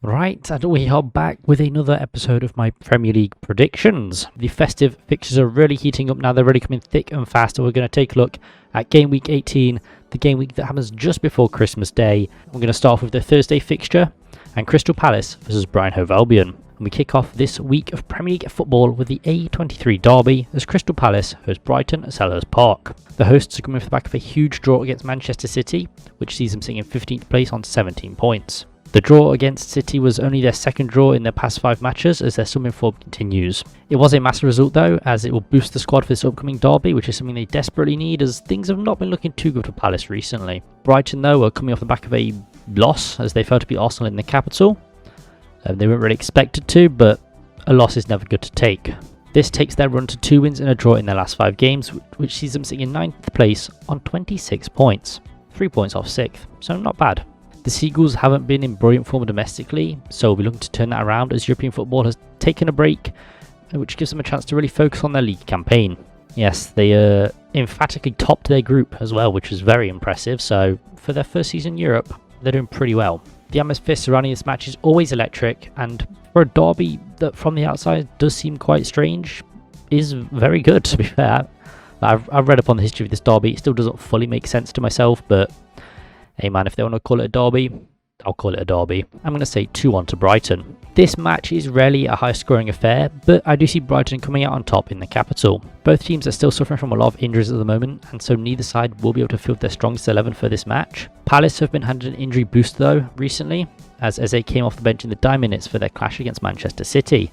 Right, and we are back with another episode of my Premier League predictions. The festive fixtures are really heating up now. They're really coming thick and fast. So we're going to take a look at game week 18, the game week that happens just before Christmas Day. We're going to start off with the Thursday fixture and Crystal Palace versus Brighton and Hove Albion. And we kick off this week of Premier League football with the A23 derby as Crystal Palace host Brighton at Selhurst Park. The hosts are coming off the back of a huge draw against Manchester City, which sees them sitting in 15th place on 17 points. The draw against City was only their second draw in their past 5 matches as their summing form continues. It was a massive result though, as it will boost the squad for this upcoming derby, which is something they desperately need as things have not been looking too good for Palace recently. Brighton though are coming off the back of a loss as they failed to beat Arsenal in the capital. They weren't really expected to, but a loss is never good to take. This takes their run to 2 wins and a draw in their last 5 games, which sees them sitting in 9th place on 26 points. 3 points off 6th, so not bad. The Seagulls haven't been in brilliant form domestically, so we'll be looking to turn that around as European football has taken a break, which gives them a chance to really focus on their league campaign. Yes, they emphatically topped their group as well, which was very impressive, so for their first season in Europe, they're doing pretty well. The atmosphere surrounding this match is always electric, and for a derby that from the outside does seem quite strange, is very good to be fair. I've read up on the history of this derby, it still doesn't fully make sense to myself, but hey man, if they want to call it a derby, I'll call it a derby. I'm going to say 2-1 to Brighton. This match is rarely a high scoring affair, but I do see Brighton coming out on top in the capital. Both teams are still suffering from a lot of injuries at the moment, and so neither side will be able to field their strongest 11 for this match. Palace have been handed an injury boost though recently, as Eze came off the bench in the dying minutes for their clash against Manchester City.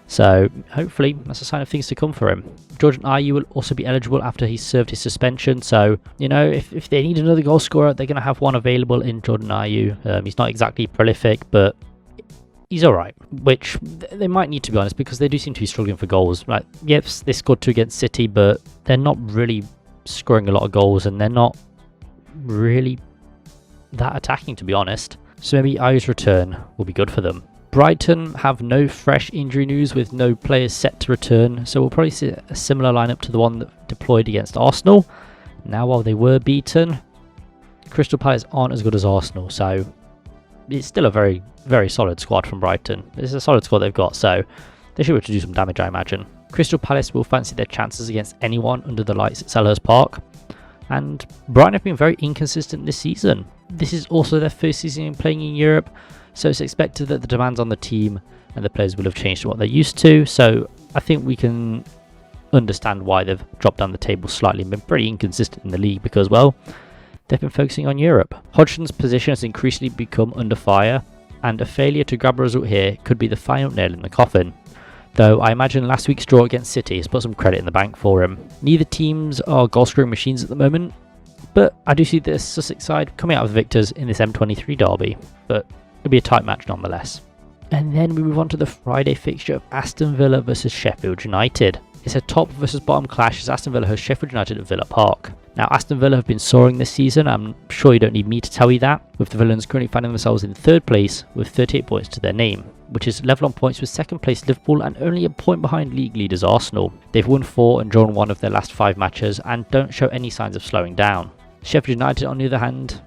So hopefully that's a sign of things to come for him. Jordan Ayew will also be eligible after he's served his suspension. So, you know, if they need another goal scorer, they're going to have one available in Jordan Ayew. He's not exactly prolific, but he's all right, which they might need, to be honest, because they do seem to be struggling for goals. Like, yes, they scored 2 against City, but they're not really scoring a lot of goals and they're not really that attacking, to be honest. So maybe Ayew's return will be good for them. Brighton have no fresh injury news with no players set to return, so we'll probably see a similar lineup to the one that deployed against Arsenal. Now, while they were beaten, Crystal Palace aren't as good as Arsenal, so it's still a very, very solid squad from Brighton. It's a solid squad they've got, so they should be able to do some damage, I imagine. Crystal Palace will fancy their chances against anyone under the lights at Selhurst Park, and Brighton have been very inconsistent this season. This is also their first season playing in Europe, so it's expected that the demands on the team and the players will have changed to what they're used to. So I think we can understand why they've dropped down the table slightly and been pretty inconsistent in the league because, well, they've been focusing on Europe. Hodgson's position has increasingly become under fire, and a failure to grab a result here could be the final nail in the coffin. Though I imagine last week's draw against City has put some credit in the bank for him. Neither teams are goal-scoring machines at the moment, but I do see the Sussex side coming out with victors in this M23 derby. But it'll be a tight match nonetheless. And then we move on to the Friday fixture of Aston Villa versus Sheffield United. It's a top versus bottom clash as Aston Villa hosts Sheffield United at Villa Park. Now, Aston Villa have been soaring this season. I'm sure you don't need me to tell you that, with the Villains currently finding themselves in 3rd place with 38 points to their name, which is level on points with 2nd place Liverpool and only a point behind league leaders Arsenal. They've won 4 and drawn 1 of their last 5 matches and don't show any signs of slowing down. Sheffield United, on the other hand,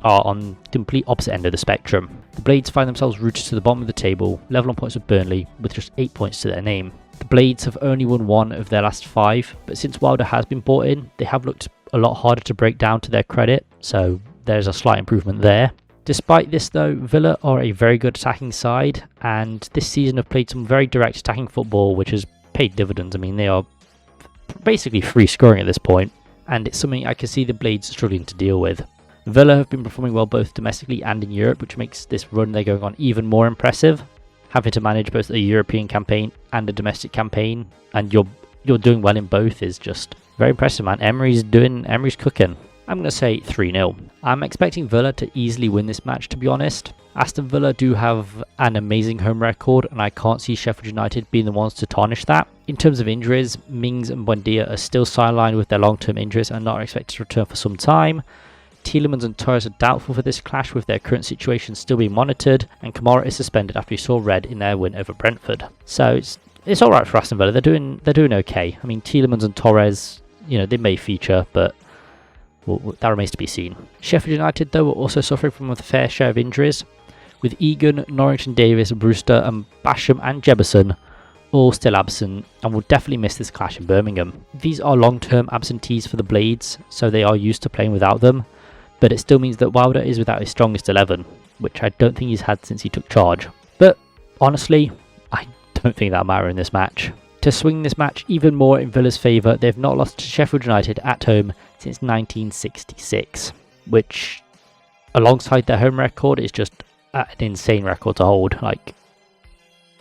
are on the complete opposite end of the spectrum. The Blades find themselves rooted to the bottom of the table, level on points with Burnley, with just 8 points to their name. The Blades have only won 1 of their last 5, but since Wilder has been brought in, they have looked a lot harder to break down to their credit, so there's a slight improvement there. Despite this though, Villa are a very good attacking side, and this season have played some very direct attacking football, which has paid dividends. I mean, they are basically free scoring at this point, and it's something I can see the Blades struggling to deal with. Villa have been performing well both domestically and in Europe, which makes this run they're going on even more impressive. Having to manage both a European campaign and a domestic campaign, and you're doing well in both, is just very impressive, man. Emery's cooking. I'm going to say 3-0. I'm expecting Villa to easily win this match, to be honest. Aston Villa do have an amazing home record, and I can't see Sheffield United being the ones to tarnish that. In terms of injuries, Mings and Buendia are still sidelined with their long-term injuries and not expected to return for some time. Tielemans and Torres are doubtful for this clash, with their current situation still being monitored, and Kamara is suspended after he saw red in their win over Brentford. So it's all right for Aston Villa. They're doing okay. I mean, Tielemans and Torres, you know, they may feature, but that remains to be seen. Sheffield United, though, are also suffering from a fair share of injuries, with Egan, Norrington Davis, Brewster and Basham and Jebison all still absent and will definitely miss this clash in Birmingham. These are long-term absentees for the Blades, so they are used to playing without them, but it still means that Wilder is without his strongest 11, which I don't think he's had since he took charge. But honestly, I don't think that'll matter in this match. To swing this match even more in Villa's favour, they've not lost to Sheffield United at home since 1966, which alongside their home record is just an insane record to hold. Like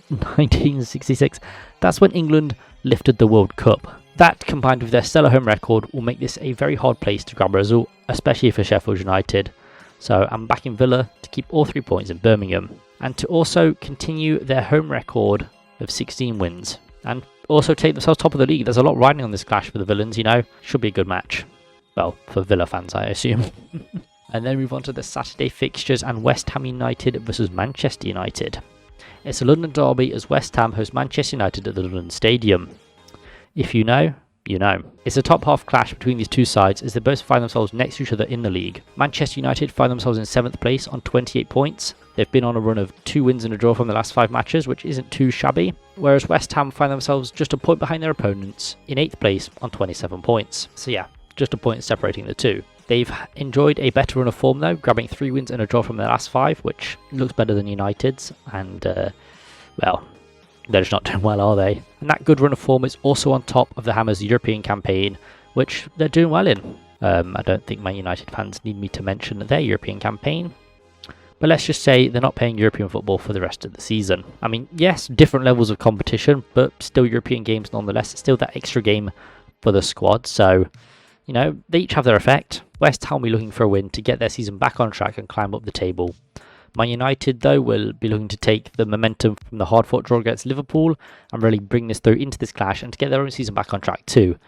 1966, that's when England lifted the World Cup. That combined with their stellar home record will make this a very hard place to grab a result, especially for Sheffield United. So I'm backing Villa to keep all 3 points in Birmingham and to also continue their home record of 16 wins and also take themselves top of the league. There's a lot riding on this clash for the Villains, you know. Should be a good match. Well, for Villa fans, I assume. And then move on to the Saturday fixtures and West Ham United versus Manchester United. It's a London derby as West Ham host Manchester United at the London Stadium. If you know, you know. It's a top half clash between these two sides as they both find themselves next to each other in the league. Manchester United find themselves in 7th place on 28 points. They've been on a run of 2 wins and a draw from the last 5 matches, which isn't too shabby. Whereas West Ham find themselves just a point behind their opponents in 8th place on 27 points. So yeah, just a point separating the two. They've enjoyed a better run of form though, grabbing 3 wins and a draw from their last 5, which looks better than United's, and well, they're just not doing well, are they? And that good run of form is also on top of the Hammers' European campaign, which they're doing well in. I don't think my United fans need me to mention their European campaign, but let's just say they're not playing European football for the rest of the season. I mean, yes, different levels of competition, but still European games nonetheless. Still that extra game for the squad, so you know, they each have their effect. West Ham will be looking for a win to get their season back on track and climb up the table. Man United, though, will be looking to take the momentum from the hard-fought draw against Liverpool and really bring this through into this clash and to get their own season back on track too.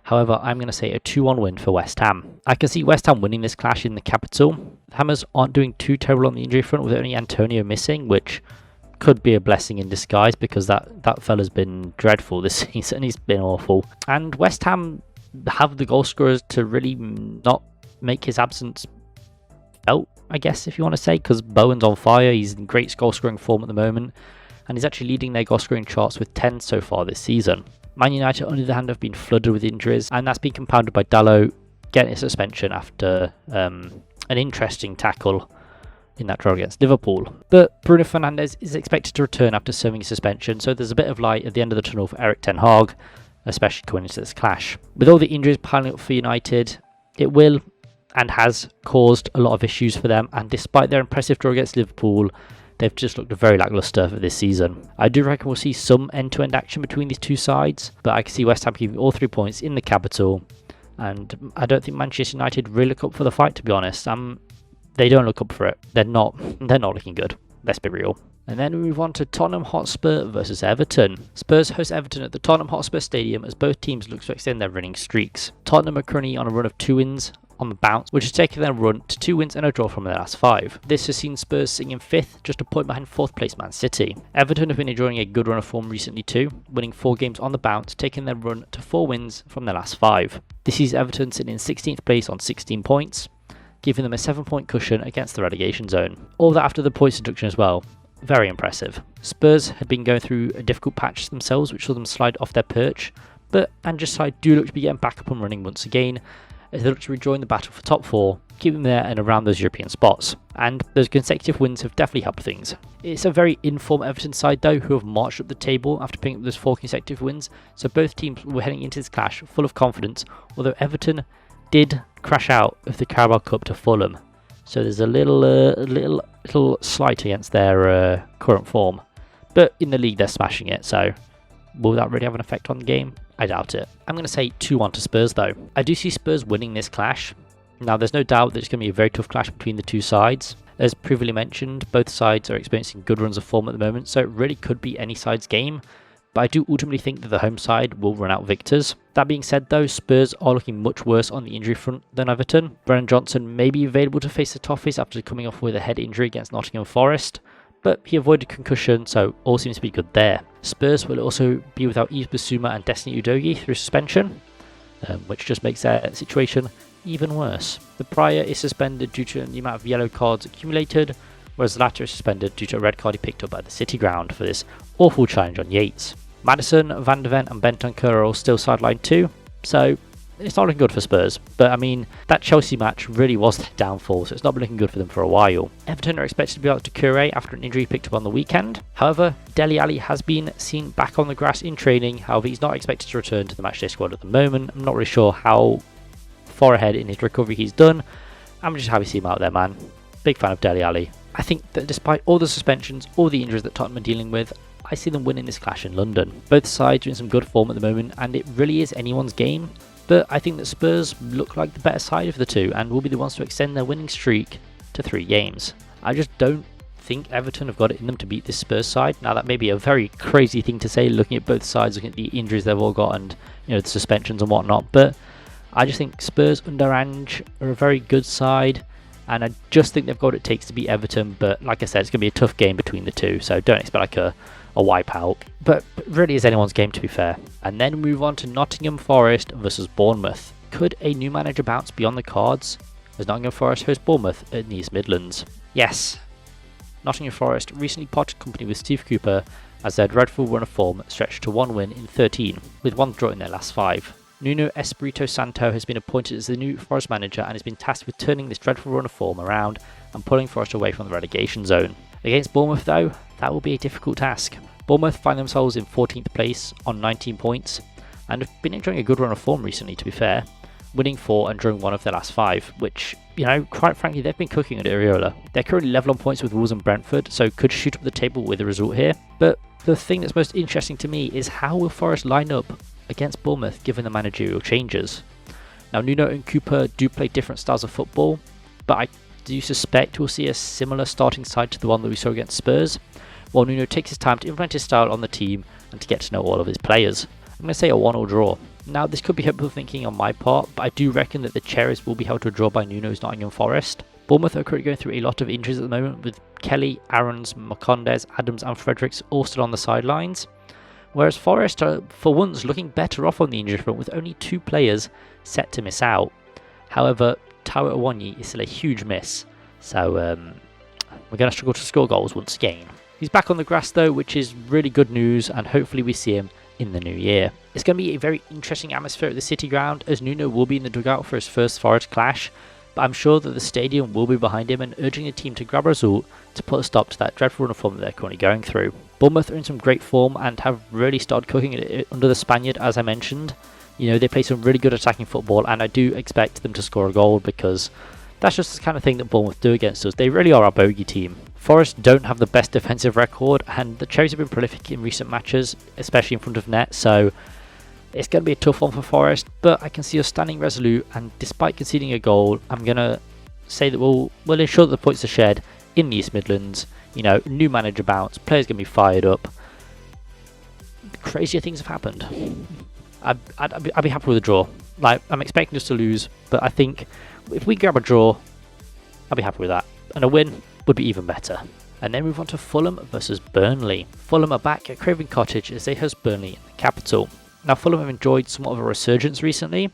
However, I'm going to say a 2-1 win for West Ham. I can see West Ham winning this clash in the capital. The Hammers aren't doing too terrible on the injury front with only Antonio missing, which could be a blessing in disguise because that fella's been dreadful this season. He's been awful. And West Ham have the goal scorers to really not make his absence felt, I guess, if you want to say, because Bowen's on fire. He's in great goal scoring form at the moment, and he's actually leading their goal scoring charts with 10 so far this season. Man United, on the other hand, have been flooded with injuries, and that's been compounded by Dalot getting a suspension after an interesting tackle in that draw against Liverpool. But Bruno Fernandes is expected to return after serving a suspension, so there's a bit of light at the end of the tunnel for Erik ten Hag, especially going into this clash. With all the injuries piling up for United, it will and has caused a lot of issues for them, and despite their impressive draw against Liverpool, they've just looked very lacklustre for this season. I do reckon we'll see some end-to-end action between these two sides, but I can see West Ham keeping all 3 points in the capital, and I don't think Manchester United really look up for the fight, to be honest. They don't look up for it. They're not looking good. Let's be real. And then we move on to Tottenham Hotspur versus Everton. Spurs host Everton at the Tottenham Hotspur Stadium as both teams look to extend their winning streaks. Tottenham are currently on a run of 2 wins on the bounce, which has taken their run to 2 wins and a draw from their last 5. This has seen Spurs sitting in 5th, just a point behind 4th place Man City. Everton have been enjoying a good run of form recently too, winning 4 games on the bounce, taking their run to 4 wins from their last 5. This sees Everton sitting in 16th place on 16 points, giving them a 7-point cushion against the relegation zone. All that after the points deduction as well. Very impressive. Spurs had been going through a difficult patch themselves, which saw them slide off their perch, but Ange's side do look to be getting back up and running once again, as they look to rejoin the battle for top 4, keep them there and around those European spots. And those consecutive wins have definitely helped things. It's a very informed Everton side though, who have marched up the table after picking up those 4 consecutive wins, so both teams were heading into this clash full of confidence, although Everton did crash out of the Carabao Cup to Fulham. So there's a little slight against their current form. But in the league, they're smashing it. So will that really have an effect on the game? I doubt it. I'm going to say 2-1 to Spurs, though. I do see Spurs winning this clash. Now, there's no doubt that it's going to be a very tough clash between the two sides. As previously mentioned, both sides are experiencing good runs of form at the moment, so it really could be any side's game. But I do ultimately think that the home side will run out victors. That being said though, Spurs are looking much worse on the injury front than Everton. Brennan Johnson may be available to face the Toffees after coming off with a head injury against Nottingham Forest, but he avoided concussion, so all seems to be good there. Spurs will also be without Yves Bissouma and Destiny Udogie through suspension, which just makes their situation even worse. The Prior is suspended due to the amount of yellow cards accumulated, whereas the latter is suspended due to a red card he picked up at the City ground for this awful challenge on Yates. Maddison, Van de Ven and Bentancur are all still sidelined too, so it's not looking good for Spurs. But I mean, that Chelsea match really was their downfall, so it's not been looking good for them for a while. Everton are expected to be out to Toure after an injury picked up on the weekend. However, Dele Alli has been seen back on the grass in training. However, he's not expected to return to the matchday squad at the moment. I'm not really sure how far ahead in his recovery he's done. I'm just happy to see him out there, man. Big fan of Dele Alli. I think that despite all the suspensions, all the injuries that Tottenham are dealing with, I see them winning this clash in London. Both sides are in some good form at the moment, and it really is anyone's game. But I think that Spurs look like the better side of the two and will be the ones to extend their winning streak to 3 games. I just don't think Everton have got it in them to beat this Spurs side. Now that may be a very crazy thing to say, looking at both sides, looking at the injuries they've all got and the suspensions and whatnot, but I just think Spurs under Ange are a very good side, and I just think they've got what it takes to beat Everton. But like I said, it's going to be a tough game between the two, so don't expect like a wipeout. But really is anyone's game, to be fair. And then move on to Nottingham Forest versus Bournemouth. Could a new manager bounce be on the cards as Nottingham Forest host Bournemouth in the East Midlands? Yes. Nottingham Forest recently parted company with Steve Cooper as their dreadful run of form stretched to 1 win in 13, with 1 draw in their last 5. Nuno Espirito Santo has been appointed as the new Forest manager and has been tasked with turning this dreadful run of form around and pulling Forest away from the relegation zone. Against Bournemouth though, that will be a difficult task. Bournemouth find themselves in 14th place on 19 points and have been enjoying a good run of form recently, to be fair, winning 4 and drawing 1 of their last 5, which, quite frankly, they've been cooking at Iriola. They're currently level on points with Wolves and Brentford, so could shoot up the table with a result here. But the thing that's most interesting to me is how will Forest line up against Bournemouth given the managerial changes. Now, Nuno and Cooper do play different styles of football, but I do suspect we'll see a similar starting side to the one that we saw against Spurs, while Nuno takes his time to implement his style on the team and to get to know all of his players. I'm going to say a 1-1 draw. Now, this could be hopeful thinking on my part, but I do reckon that the Cherries will be held to a draw by Nuno's Nottingham Forest. Bournemouth are currently going through a lot of injuries at the moment, with Kelly, Aarons, Macondes, Adams and Fredericks all still on the sidelines. Whereas Forest are, for once, looking better off on the injury front with only 2 players set to miss out. However, Taiwo Awoniyi is still a huge miss, so we're going to struggle to score goals once again. He's back on the grass though, which is really good news, and hopefully we see him in the new year. It's going to be a very interesting atmosphere at the City ground, as Nuno will be in the dugout for his first Forest clash, but I'm sure that the stadium will be behind him and urging the team to grab a result to put a stop to that dreadful run of form that they're currently going through. Bournemouth are in some great form and have really started cooking it under the Spaniard, as I mentioned. They play some really good attacking football, and I do expect them to score a goal because that's just the kind of thing that Bournemouth do against us. They really are our bogey team. Forest don't have the best defensive record, and the Cherries have been prolific in recent matches, especially in front of net, so it's going to be a tough one for Forest, but I can see us standing resolute, and despite conceding a goal, I'm going to say that we'll ensure that the points are shared in the East Midlands. New manager bounce, players going to be fired up. Crazier things have happened. I'd be happy with a draw. I'm expecting us to lose, but I think if we grab a draw, I'll be happy with that. And a win would be even better. And then move on to Fulham versus Burnley. Fulham are back at Craven Cottage as they host Burnley in the capital. Now, Fulham have enjoyed somewhat of a resurgence recently,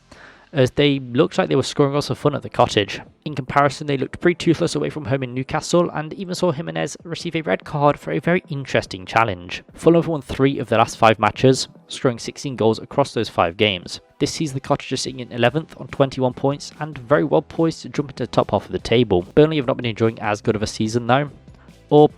as they looked like they were scoring lots of fun at the Cottage. In comparison, they looked pretty toothless away from home in Newcastle, and even saw Jimenez receive a red card for a very interesting challenge. Fulham have won 3 of their last 5 matches, scoring 16 goals across those 5 games. This sees the Cottagers sitting in 11th on 21 points, and very well poised to jump into the top half of the table. Burnley have not been enjoying as good of a season though, or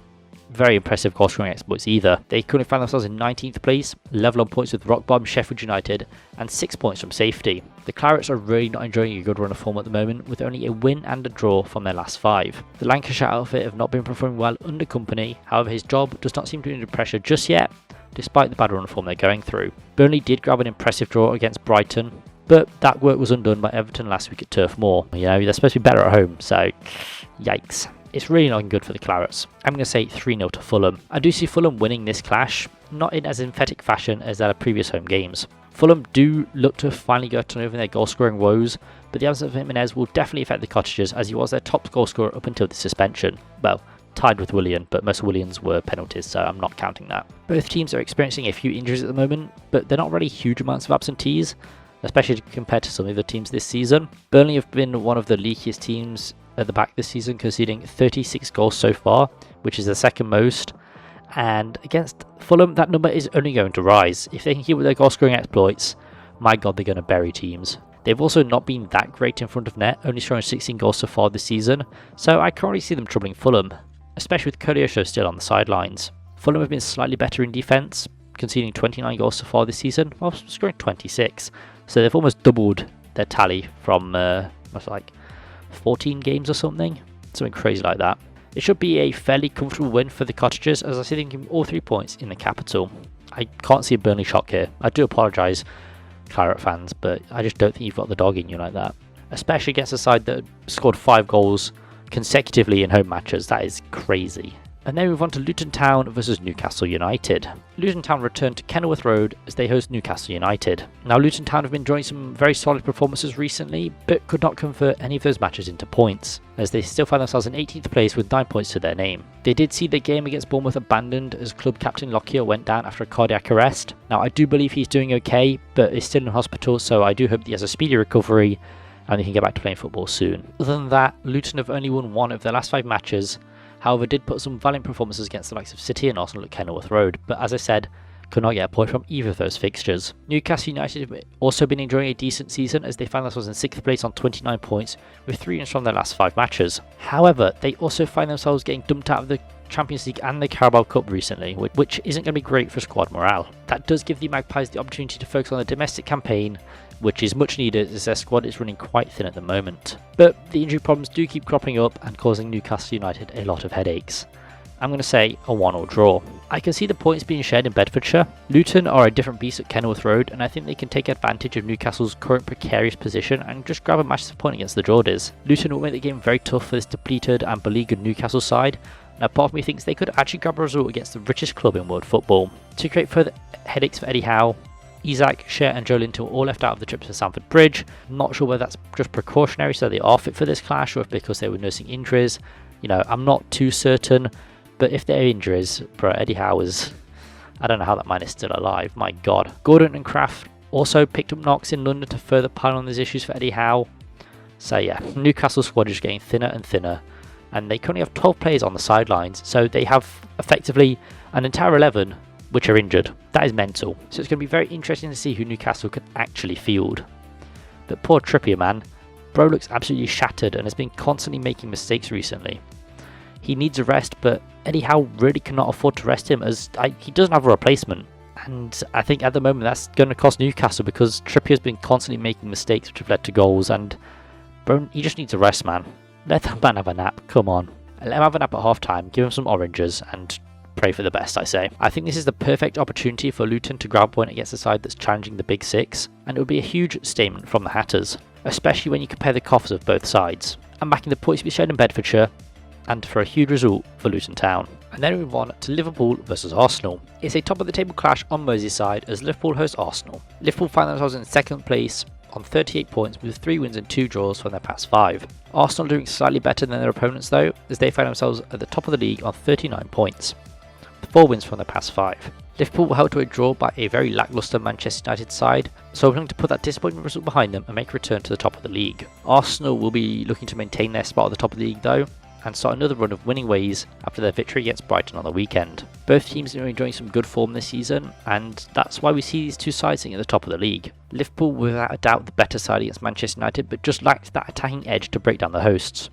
very impressive goal scoring exploits either. They currently find themselves in 19th place, level on points with rock bottom Sheffield United, and 6 points from safety. The Clarets are really not enjoying a good run of form at the moment, with only a win and a draw from their last 5. The Lancashire outfit have not been performing well under company, however his job does not seem to be under pressure just yet, despite the bad run of form they're going through. Burnley did grab an impressive draw against Brighton, but that work was undone by Everton last week at Turf Moor. They're supposed to be better at home, so yikes. It's really not good for the Clarets. I'm going to say 3-0 to Fulham. I do see Fulham winning this clash, not in as emphatic fashion as their previous home games. Fulham do look to have finally gotten over their goal-scoring woes, but the absence of Jimenez will definitely affect the Cottagers, as he was their top goal scorer up until the suspension. Well, tied with Willian, but most Willians were penalties, so I'm not counting that. Both teams are experiencing a few injuries at the moment, but they're not really huge amounts of absentees, especially compared to some of the teams this season. Burnley have been one of the leakiest teams at the back this season, conceding 36 goals so far, which is the second most. And against Fulham, that number is only going to rise. If they can keep with their goal scoring exploits, my god, they're going to bury teams. They've also not been that great in front of net, only scoring 16 goals so far this season, so I currently see them troubling Fulham, especially with Kodeosho still on the sidelines. Fulham have been slightly better in defence, conceding 29 goals so far this season, while scoring 26, so they've almost doubled their tally from like 14 games or something crazy like that. It should be a fairly comfortable win for the Cottagers, as I see them give all 3 points in the capital. I can't see a Burnley shock here. I do apologise, Claret fans, but I just don't think you've got the dog in you like that. Especially against a side that scored 5 goals consecutively in home matches. That is crazy. And then we move on to Luton Town versus Newcastle United. Luton Town return to Kenilworth Road as they host Newcastle United. Now Luton Town have been enjoying some very solid performances recently, but could not convert any of those matches into points, as they still find themselves in 18th place with 9 points to their name. They did see the game against Bournemouth abandoned as club captain Lockyer went down after a cardiac arrest. Now I do believe he's doing okay, but is still in hospital, so I do hope he has a speedy recovery and he can get back to playing football soon. Other than that, Luton have only won 1 of their last 5 matches, however did put some valiant performances against the likes of City and Arsenal at Kenilworth Road, but as I said, could not get a point from either of those fixtures. Newcastle United have also been enjoying a decent season as they found themselves in 6th place on 29 points with 3 wins from their last 5 matches. However, they also find themselves getting dumped out of the Champions League and the Carabao Cup recently, which isn't going to be great for squad morale. That does give the Magpies the opportunity to focus on the domestic campaign, which is much needed as their squad is running quite thin at the moment. But the injury problems do keep cropping up and causing Newcastle United a lot of headaches. I'm going to say a 1-1 draw. I can see the points being shared in Bedfordshire. Luton are a different beast at Kenilworth Road, and I think they can take advantage of Newcastle's current precarious position and just grab a massive point against the Geordies. Luton will make the game very tough for this depleted and beleaguered Newcastle side. Now part of me thinks they could actually grab a result against the richest club in world football. To create further headaches for Eddie Howe, Isaac, Cher and Joe Linton were all left out of the trips to Stamford Bridge. I'm not sure whether that's just precautionary so they are fit for this clash or if because they were nursing injuries. You know, I'm not too certain, but if they're injuries, bro, Eddie Howe is... I don't know how that man is still alive, my god. Gordon and Kraft also picked up knocks in London to further pile on these issues for Eddie Howe. So yeah, Newcastle squad is getting thinner and thinner, and they currently have 12 players on the sidelines, so they have effectively an entire 11 which are injured. That is mental. So it's going to be very interesting to see who Newcastle can actually field. But poor Trippier, man. Bro looks absolutely shattered and has been constantly making mistakes recently. He needs a rest, but Eddie Howe really cannot afford to rest him as he doesn't have a replacement. And I think at the moment that's going to cost Newcastle because Trippier's been constantly making mistakes which have led to goals, and bro, he just needs a rest, man. Let that man have a nap, come on. Let him have a nap at half time, give him some oranges and pray for the best, I say. I think this is the perfect opportunity for Luton to grab a point against a side that's challenging the Big Six, and it would be a huge statement from the Hatters, especially when you compare the coffers of both sides. I'm backing the points to be shared in Bedfordshire, and for a huge result for Luton Town. And then we move on to Liverpool versus Arsenal. It's a top of the table clash on Merseyside as Liverpool host Arsenal. Liverpool find themselves in 2nd place on 38 points with 3 wins and 2 draws from their past 5. Arsenal doing slightly better than their opponents though, as they find themselves at the top of the league on 39 points. 4 wins from their past 5. Liverpool were held to a draw by a very lacklustre Manchester United side, so looking to put that disappointing result behind them and make a return to the top of the league. Arsenal will be looking to maintain their spot at the top of the league though, and start another run of winning ways after their victory against Brighton on the weekend. Both teams are enjoying some good form this season, and that's why we see these two sides sitting at the top of the league. Liverpool without a doubt the better side against Manchester United, but just lacked that attacking edge to break down the hosts.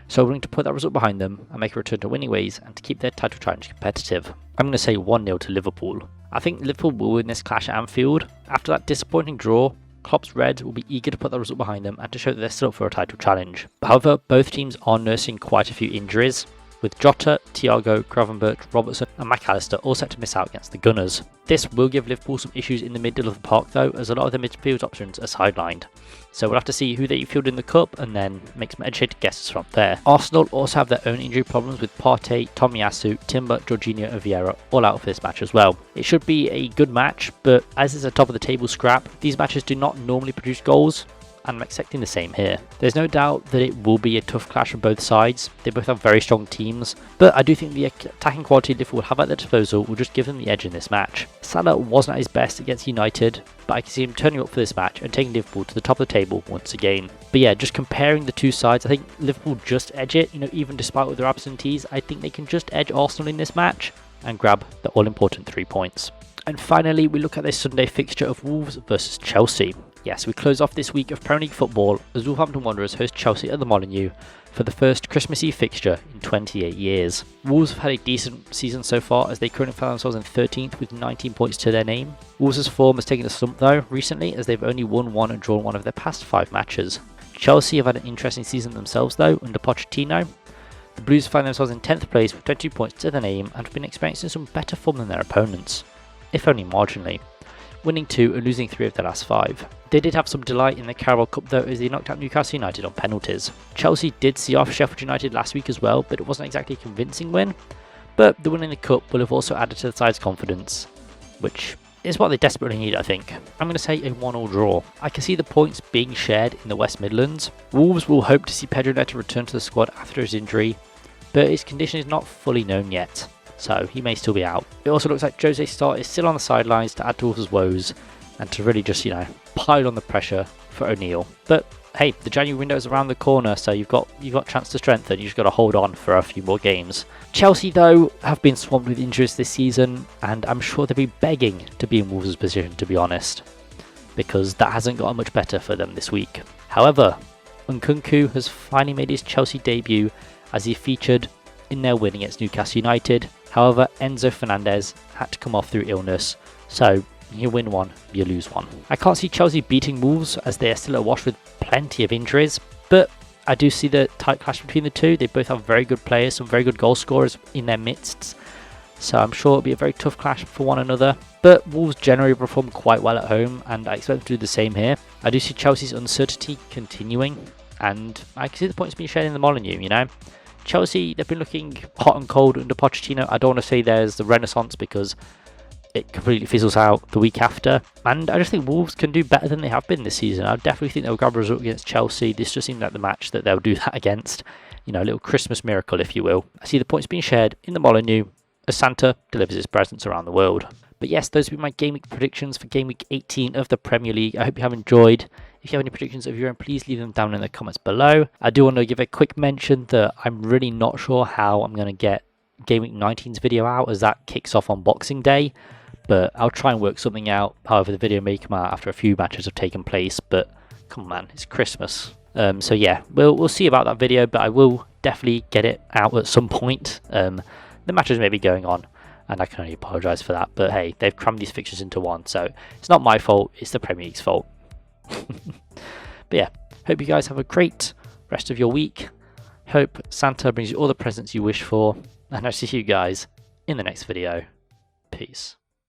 So we're going to put that result behind them and make a return to winning ways and to keep their title challenge competitive. I'm going to say 1-0 to Liverpool. I think Liverpool will win this clash at Anfield. After that disappointing draw, Klopp's Reds will be eager to put that result behind them and to show that they're still up for a title challenge. However, both teams are nursing quite a few injuries, with Jota, Thiago, Gravenberch, Robertson and McAllister all set to miss out against the Gunners. This will give Liverpool some issues in the middle of the park though, as a lot of their midfield options are sidelined. So we'll have to see who they field in the cup and then make some educated guesses from there. Arsenal also have their own injury problems with Partey, Tomiyasu, Timber, Jorginho and Vieira all out for this match as well. It should be a good match, but as it's a top of the table scrap, these matches do not normally produce goals. and I'm expecting the same here. There's no doubt that it will be a tough clash on both sides. They both have very strong teams, but I do think the attacking quality Liverpool have at their disposal will just give them the edge in this match. Salah wasn't at his best against United, but I can see him turning up for this match and taking Liverpool to the top of the table once again. But yeah, just comparing the two sides, I think Liverpool just edge it, even despite all their absentees. I think they can just edge Arsenal in this match and grab the all-important 3 points. And finally, we look at this Sunday fixture of Wolves versus Chelsea. Yes, we close off this week of Premier League football as Wolverhampton Wanderers host Chelsea at the Molineux for the first Christmas Eve fixture in 28 years. Wolves have had a decent season so far as they currently find themselves in 13th with 19 points to their name. Wolves' form has taken a slump though recently as they've only won one and drawn one of their past 5 matches. Chelsea have had an interesting season themselves though under Pochettino. The Blues find themselves in 10th place with 22 points to their name and have been experiencing some better form than their opponents, if only marginally, winning 2 and losing 3 of their last 5. They did have some delight in the Carabao Cup though as they knocked out Newcastle United on penalties. Chelsea did see off Sheffield United last week as well, but it wasn't exactly a convincing win. But the win in the Cup will have also added to the side's confidence, which is what they desperately need, I think. I'm going to say a 1-1 draw. I can see the points being shared in the West Midlands. Wolves will hope to see Pedro Neto return to the squad after his injury, but his condition is not fully known yet, so he may still be out. It also looks like Jose Starr is still on the sidelines to add to Wolves' woes and to really just, pile on the pressure for O'Neill. But hey, the January window is around the corner, so you've got chance to strengthen. You just got to hold on for a few more games. Chelsea, though, have been swamped with injuries this season, and I'm sure they'll be begging to be in Wolves' position, to be honest, because that hasn't gotten much better for them this week. However, Nkunku has finally made his Chelsea debut as he featured in their win against Newcastle United. However, Enzo Fernandez had to come off through illness, so you win one, you lose one. I can't see Chelsea beating Wolves as they are still awash with plenty of injuries, but I do see the tight clash between the two. They both have very good players, some very good goal scorers in their midst, so I'm sure it'll be a very tough clash for one another. But Wolves generally perform quite well at home, and I expect them to do the same here. I do see Chelsea's uncertainty continuing, and I can see the points being shared in the Molineux, Chelsea, they've been looking hot and cold under Pochettino. I don't want to say there's the renaissance because it completely fizzles out the week after. And I just think Wolves can do better than they have been this season. I definitely think they'll grab a result against Chelsea. This just seems like the match that they'll do that against. A little Christmas miracle, if you will. I see the points being shared in the Molineux as Santa delivers his presents around the world. But yes, those will be my game week predictions for game week 18 of the Premier League. I hope you have enjoyed. If you have any predictions of your own, please leave them down in the comments below. I do want to give a quick mention that I'm really not sure how I'm going to get game week 19's video out as that kicks off on Boxing Day. But I'll try and work something out. However, the video may come out after a few matches have taken place. But come on, man, it's Christmas. So yeah, we'll see about that video. But I will definitely get it out at some point. The matches may be going on, and I can only apologise for that. But hey, they've crammed these fixtures into one, so it's not my fault. It's the Premier League's fault. But yeah, hope you guys have a great rest of your week. Hope Santa brings you all the presents you wish for, and I'll see you guys in the next video. Peace.